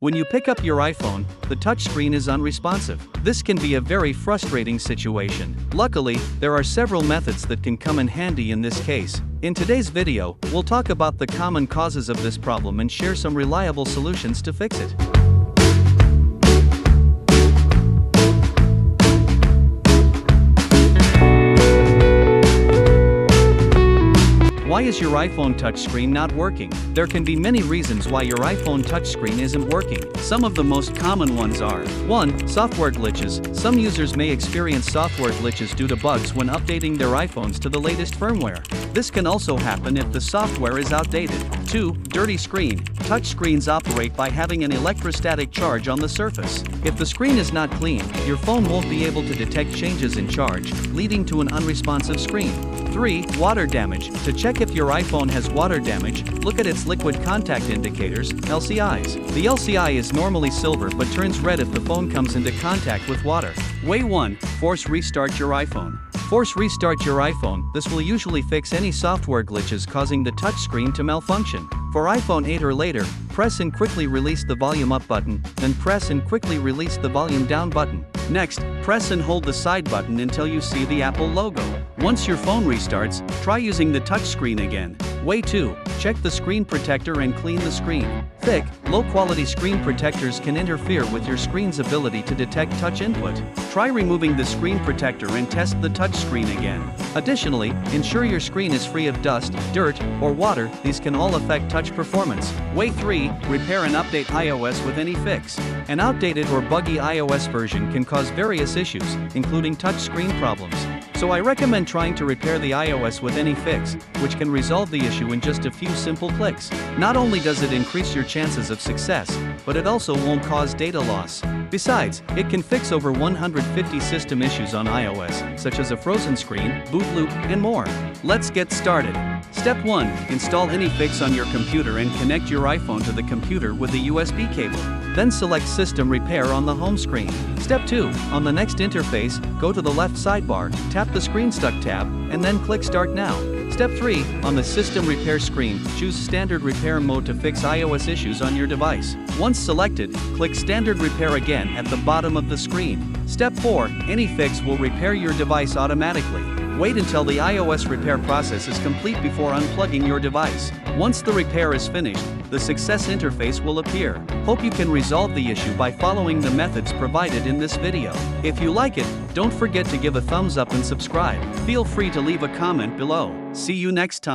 When you pick up your iPhone, the touchscreen is unresponsive. This can be a very frustrating situation. Luckily, there are several methods that can come in handy in this case. In today's video, we'll talk about the common causes of this problem and share some reliable solutions to fix it. Why is your iPhone touchscreen not working? There can be many reasons why your iPhone touchscreen isn't working. Some of the most common ones are: 1. Software glitches. Some users may experience software glitches due to bugs when updating their iPhones to the latest firmware. This can also happen if the software is outdated. 2. Dirty screen. Touchscreens operate by having an electrostatic charge on the surface. If the screen is not clean, your phone won't be able to detect changes in charge, leading to an unresponsive screen. 3. Water damage. To check if your iPhone has water damage, look at its liquid contact indicators, LCIs. The LCI is normally silver but turns red if the phone comes into contact with water. Way 1. Force restart your iPhone. Force restart your iPhone. This will usually fix any software glitches causing the touchscreen to malfunction. For iPhone 8 or later, press and quickly release the volume up button, then press and quickly release the volume down button. Next, press and hold the side button until you see the Apple logo. Once your phone restarts, try using the touchscreen again. Way 2. Check the screen protector and clean the screen. Thick, low-quality screen protectors can interfere with your screen's ability to detect touch input. Try removing the screen protector and test the touchscreen again. Additionally, ensure your screen is free of dust, dirt, or water. These can all affect touch performance. Way 3. Repair and update iOS with AnyFix. An outdated or buggy iOS version can cause various issues, including touchscreen problems. So I recommend trying to repair the iOS with AnyFix, which can resolve the issue in just a few simple clicks. Not only does it increase your chances of success, but it also won't cause data loss. Besides, it can fix over 150 system issues on iOS, such as a frozen screen, boot loop, and more. Let's get started. Step 1. Install AnyFix on your computer and connect your iPhone to the computer with a USB cable. Then select System Repair on the home screen. Step 2. On the next interface, go to the left sidebar, tap the Screen Stuck tab, and then click Start Now. Step 3. On the System Repair screen, choose Standard Repair mode to fix iOS issues on your device. Once selected, click Standard Repair again at the bottom of the screen. Step 4. AnyFix will repair your device automatically. Wait until the iOS repair process is complete before unplugging your device. Once the repair is finished, the success interface will appear. Hope you can resolve the issue by following the methods provided in this video. If you like it, don't forget to give a thumbs up and subscribe. Feel free to leave a comment below. See you next time.